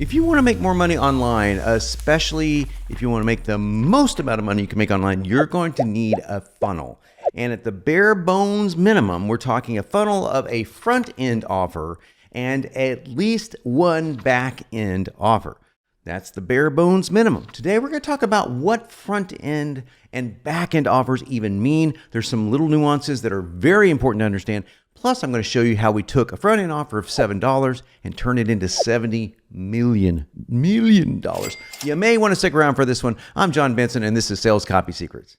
If you want to make more money online, especially if you want to make the most amount of money you can make online, you're going to need a funnel. And at the bare bones minimum, we're talking a funnel of a front end offer and at least one back end offer. That's the bare bones minimum. Today, we're going to talk about what front end and back end offers even mean. There's some little nuances that are very important to understand. Plus, I'm going to show you how we took a front end offer of $7 and turned it into $70 million. You may want to stick around for this one. I'm John Benson, and this is Sales Copy Secrets.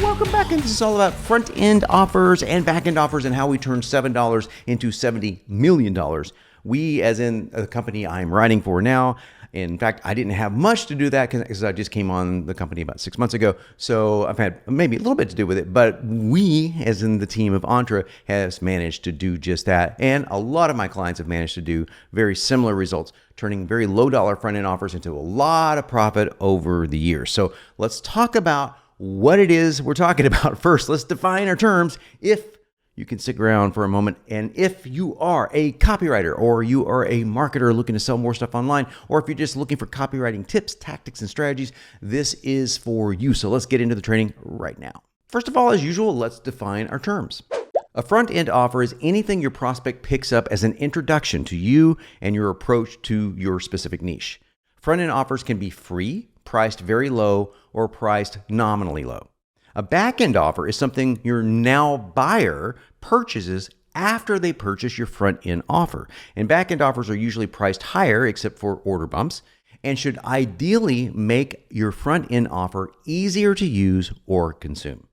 Welcome back, and this is all about front-end offers and back-end offers and how we turned $7 into $70 million. We, as in the company I'm writing for now, in fact, I didn't have much to do that because I just came on the company about 6 months ago. So I've had maybe a little bit to do with it, but we, as in the team of Entra, has managed to do just that. And a lot of my clients have managed to do very similar results, turning very low dollar front-end offers into a lot of profit over the years. So let's talk about what it is we're talking about. First, let's define our terms. If you can stick around for a moment, and if you are a copywriter or you are a marketer looking to sell more stuff online, or if you're just looking for copywriting tips, tactics, and strategies, this is for you. So let's get into the training right now. First of all, as usual, let's define our terms. A front-end offer is anything your prospect picks up as an introduction to you and your approach to your specific niche. Front-end offers can be free, priced very low, or priced nominally low. A back-end offer is something your now buyer purchases after they purchase your front-end offer. And back-end offers are usually priced higher, except for order bumps, and should ideally make your front-end offer easier to use or consume.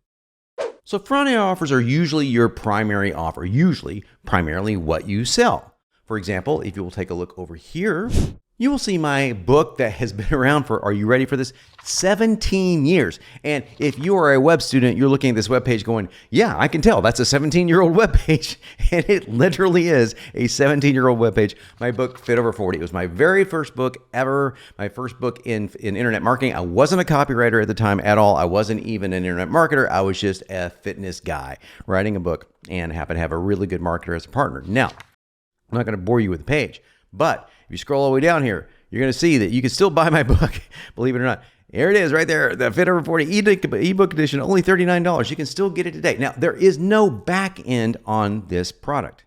So front-end offers are usually your primary offer, usually primarily what you sell. For example, if you will take a look over here, you will see my book that has been around for, are you ready for this? 17 years. And if you are a web student, you're looking at this web page going, yeah, I can tell that's a 17-year-old web page. And it literally is a 17-year-old web page. My book, Fit Over 40. It was my very first book ever, my first book in internet marketing. I wasn't a copywriter at the time at all. I wasn't even an internet marketer. I was just a fitness guy writing a book and happened to have a really good marketer as a partner. Now, I'm not going to bore you with the page, but if you scroll all the way down here, you're going to see that you can still buy my book, believe it or not. Here it is right there, the Fit Over 40 ebook edition, only $39. You can still get it today. Now, there is no back end on this product.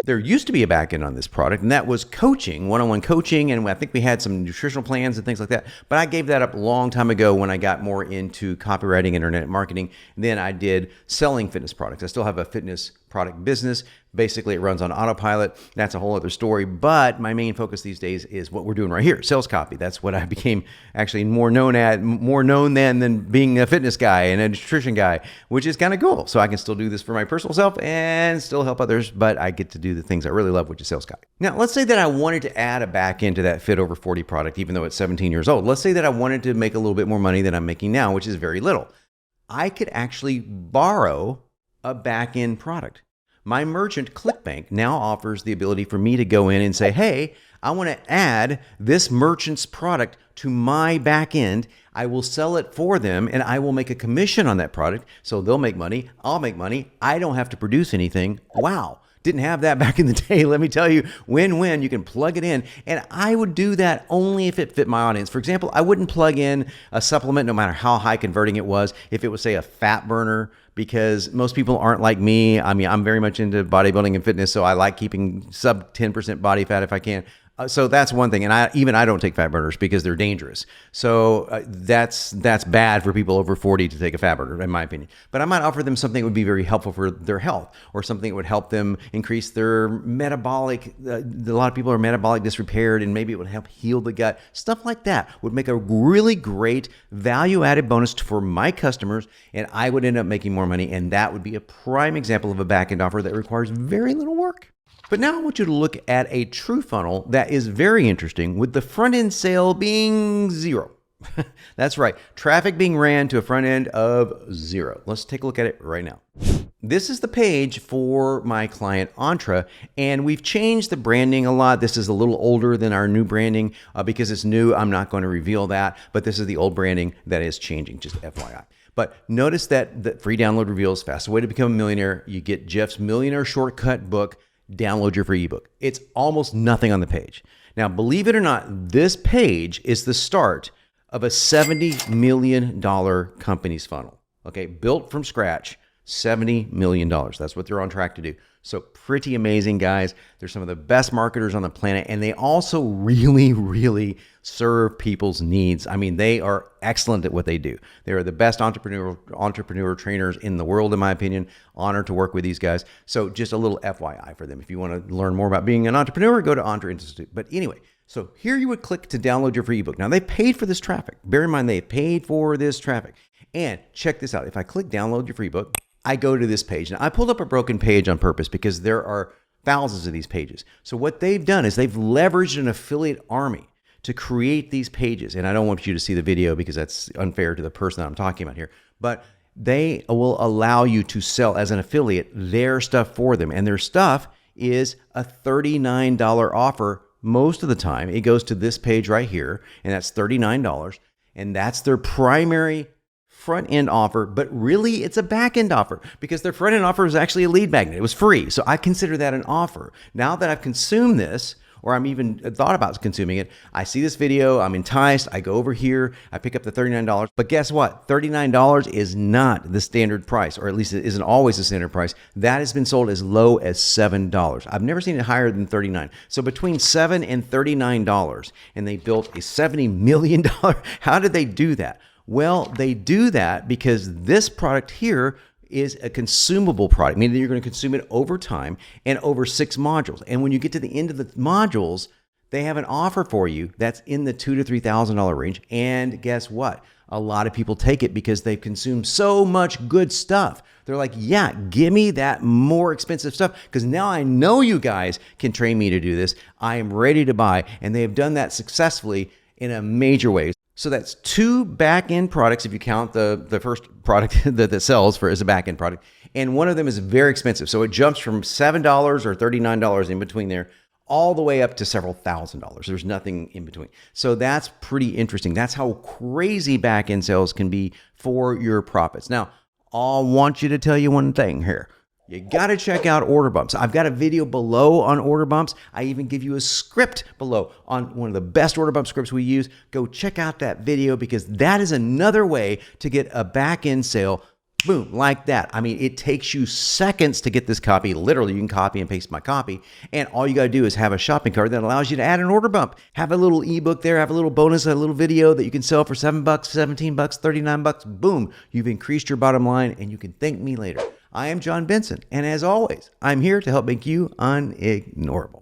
There used to be a back end on this product, and that was coaching, one-on-one coaching, and I think we had some nutritional plans and things like that. But I gave that up a long time ago when I got more into copywriting, internet marketing. Then I did selling fitness products. I still have a fitness product business. Basically, it runs on autopilot. That's a whole other story. But my main focus these days is what we're doing right here, sales copy. That's what I became actually more known than being a fitness guy and a nutrition guy, which is kind of cool. So I can still do this for my personal self and still help others, but I get to do the things I really love, which is sales copy. Now, let's say that I wanted to add a back end to that Fit Over 40 product, even though it's 17 years old. Let's say that I wanted to make a little bit more money than I'm making now, which is very little. I could actually borrow a back end product. My merchant, ClickBank, now offers the ability for me to go in and say, hey, I want to add this merchant's product to my back end. I will sell it for them and I will make a commission on that product. So they'll make money. I'll make money. I don't have to produce anything. Wow. Didn't have that back in the day. Let me tell you, win-win. You can plug it in. And I would do that only if it fit my audience. For example, I wouldn't plug in a supplement no matter how high converting it was. If it was, say, a fat burner, because most people aren't like me. I mean, I'm very much into bodybuilding and fitness, so I like keeping sub 10% body fat if I can. So that's one thing. And I don't take fat burners because they're dangerous. So that's bad for people over 40 to take a fat burner, in my opinion. But I might offer them something that would be very helpful for their health, or something that would help them increase their metabolic. A lot of people are metabolic disrepaired, and maybe it would help heal the gut. Stuff like that would make a really great value-added bonus for my customers, and I would end up making more money. And that would be a prime example of a back-end offer that requires very little work. But now I want you to look at a true funnel that is very interesting, with the front end sale being zero. That's right, traffic being ran to a front end of zero. Let's take a look at it right now. This is the page for my client Entra, and we've changed the branding a lot. This is a little older than our new branding because it's new. I'm not going to reveal that, but this is the old branding that is changing, just FYI. But notice that the free download reveals fastest way to become a millionaire. You get Jeff's Millionaire Shortcut book. Download your free ebook. It's almost nothing on the page. Now, believe it or not, this page is the start of a $70 million company's funnel. Okay, built from scratch, $70 million. That's what they're on track to do. So pretty amazing, guys. They're some of the best marketers on the planet, and they also really, really serve people's needs. I mean, they are excellent at what they do. They are the best entrepreneur trainers in the world, in my opinion. Honored to work with these guys. So just a little FYI for them. If you want to learn more about being an entrepreneur, go to Entre Institute. But anyway, so here you would click to download your free ebook. Now, they paid for this traffic. Bear in mind, they paid for this traffic. And check this out. If I click download your free book, I go to this page. Now, I pulled up a broken page on purpose because there are thousands of these pages. So what they've done is they've leveraged an affiliate army to create these pages. And I don't want you to see the video because that's unfair to the person that I'm talking about here. But they will allow you to sell as an affiliate their stuff for them. And their stuff is a $39 offer most of the time. It goes to this page right here, and that's $39. And that's their primary front end offer, but really it's a back end offer because their front end offer is actually a lead magnet. It was free. So I consider that an offer. Now that I've consumed this, or I'm even thought about consuming it, I see this video, I'm enticed, I go over here, I pick up the $39. But guess what? $39 is not the standard price, or at least it isn't always the standard price. That has been sold as low as $7. I've never seen it higher than $39. So between $7 and $39, and they built a $70 million. How did they do that? Well, they do that because this product here is a consumable product, meaning that you're going to consume it over time and over 6 modules. And when you get to the end of the modules, they have an offer for you that's in the $2,000 to $3,000 range. And guess what? A lot of people take it because they've consumed so much good stuff. They're like, yeah, give me that more expensive stuff because now I know you guys can train me to do this. I am ready to buy. And they have done that successfully in a major way. So that's 2 back-end products if you count the first product that sells for as a back-end product. And one of them is very expensive. So it jumps from $7 or $39 in between there all the way up to several $1,000s. There's nothing in between. So that's pretty interesting. That's how crazy back-end sales can be for your profits. Now, I want you to tell you one thing here. You got to check out order bumps. I've got a video below on order bumps. I even give you a script below on one of the best order bump scripts we use. Go check out that video because that is another way to get a back-end sale. Boom, like that. I mean, it takes you seconds to get this copy. Literally, you can copy and paste my copy. And all you got to do is have a shopping cart that allows you to add an order bump. Have a little ebook there, have a little bonus, a little video that you can sell for $7, $17, $39. Boom, you've increased your bottom line and you can thank me later. I am John Benson, and as always, I'm here to help make you unignorable.